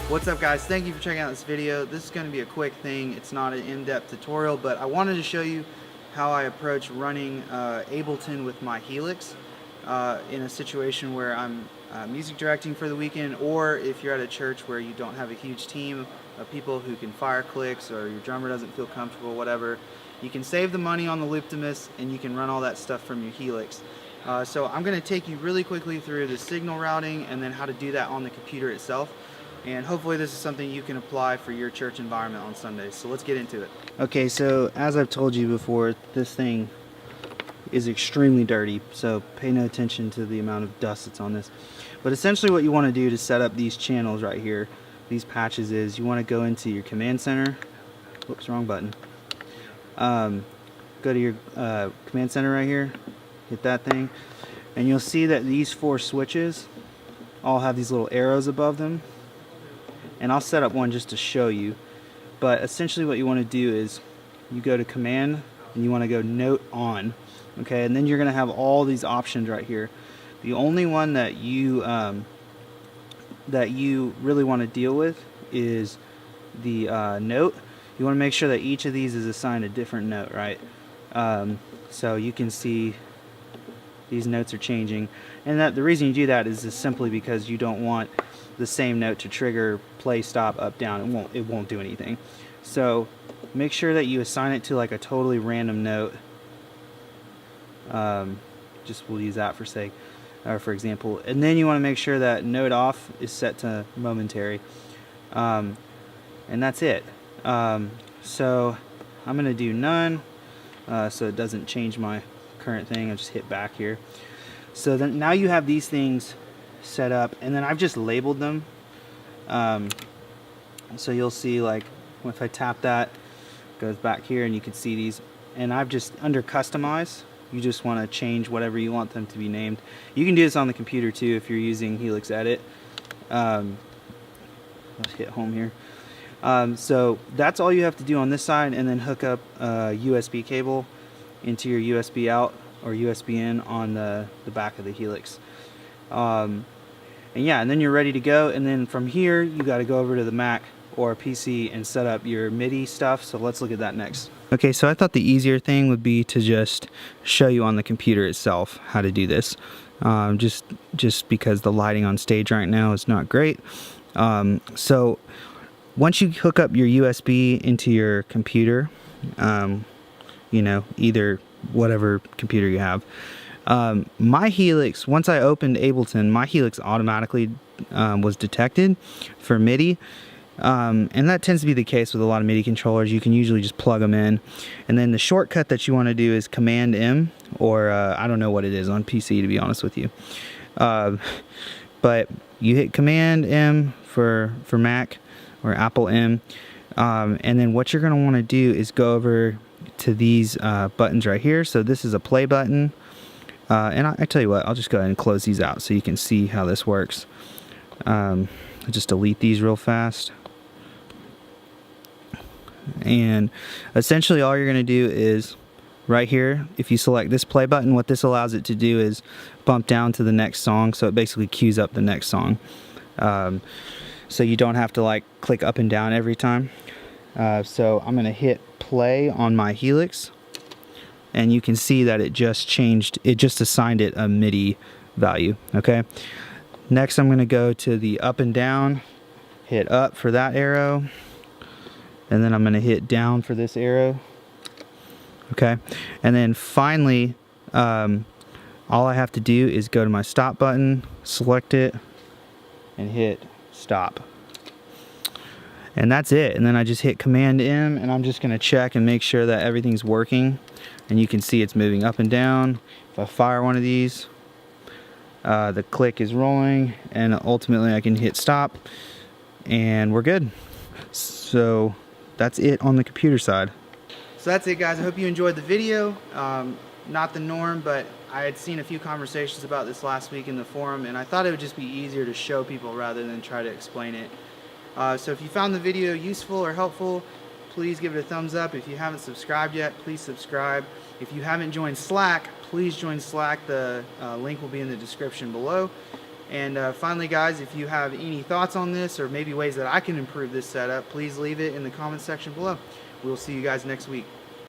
What's up guys, thank you for checking out this video. This is going to be a quick thing. It's not an in-depth tutorial, but I wanted to show you how I approach running Ableton with my Helix in a situation where I'm music directing for the weekend, or if you're at a church where you don't have a huge team of people who can fire clicks, or your drummer doesn't feel comfortable, whatever. You can save the money on the loop-to-miss and you can run all that stuff from your Helix. So I'm going to take you really quickly through the signal routing and then how to do that on the computer itself. And hopefully this is something you can apply for your church environment on Sundays. So let's get into it. Okay, so as I've told you before, this thing is extremely dirty, so pay no attention to the amount of dust that's on this. But essentially what you want to do to set up these channels right here, these patches, is you want to go into your command center. Whoops, wrong button. Go to your command center right here, hit that thing, and you'll see that these 4 switches all have these little arrows above them. And I'll set up one just to show you. But essentially what you want to do is you go to command and you want to go note on. Okay, and then you're going to have all these options right here. The only one that you really want to deal with is the note. You want to make sure that each of these is assigned a different note, right? So you can see these notes are changing, and that the reason you do that is just simply because you don't want the same note to trigger play, stop, up, down. It won't do anything. So make sure that you assign it to like a totally random note. Just we'll use that for sake, or for example. And then you want to make sure that note off is set to momentary, and that's it. So I'm gonna do none, so it doesn't change my current thing. I'll just hit back here. So then now you have these things set up, and then I've just labeled them. So you'll see, like, if I tap that, it goes back here and you can see these, and I've just, under customize, you just want to change whatever you want them to be named. You can do this on the computer too if you're using Helix Edit. Let's hit home here. So that's all you have to do on this side, and then hook up a USB cable into your USB out or USB in on the back of the Helix. And yeah, and then you're ready to go, and then from here you got to go over to the Mac or PC and set up your MIDI stuff. So let's look at that next. Okay, so I thought the easier thing would be to just show you on the computer itself how to do this, just because the lighting on stage right now is not great. So once you hook up your USB into your computer, you know, either whatever computer you have, my Helix, once I opened Ableton, my Helix automatically was detected for MIDI, and that tends to be the case with a lot of MIDI controllers. You can usually just plug them in, and then the shortcut that you want to do is Command M, or I don't know what it is on PC, to be honest with you, but you hit Command M for Mac, or Apple M, and then what you're going to want to do is go over to these buttons right here. So this is a play button. And I tell you what, I'll just go ahead and close these out so you can see how this works. I'll just delete these real fast. And essentially all you're going to do is right here, if you select this play button, what this allows it to do is bump down to the next song. So it basically queues up the next song. So you don't have to like click up and down every time. So I'm going to hit play on my Helix, and you can see that it just changed, it just assigned it a MIDI value. Okay, next I'm going to go to the up and down, hit up for that arrow, and then I'm going to hit down for this arrow. Okay, and then finally all I have to do is go to my stop button, select it, and hit stop. And that's it. And then I just hit Command M, and I'm just going to check and make sure that everything's working. And you can see it's moving up and down. If I fire one of these, the click is rolling, and ultimately I can hit stop, and we're good. So that's it on the computer side. So that's it, guys. I hope you enjoyed the video. not the norm, but I had seen a few conversations about this last week in the forum, and I thought it would just be easier to show people rather than try to explain it. So if you found the video useful or helpful, please give it a thumbs up. If you haven't subscribed yet, please subscribe. If you haven't joined Slack, please join Slack. The link will be in the description below. And finally, guys, if you have any thoughts on this or maybe ways that I can improve this setup, please leave it in the comment section below. We'll see you guys next week.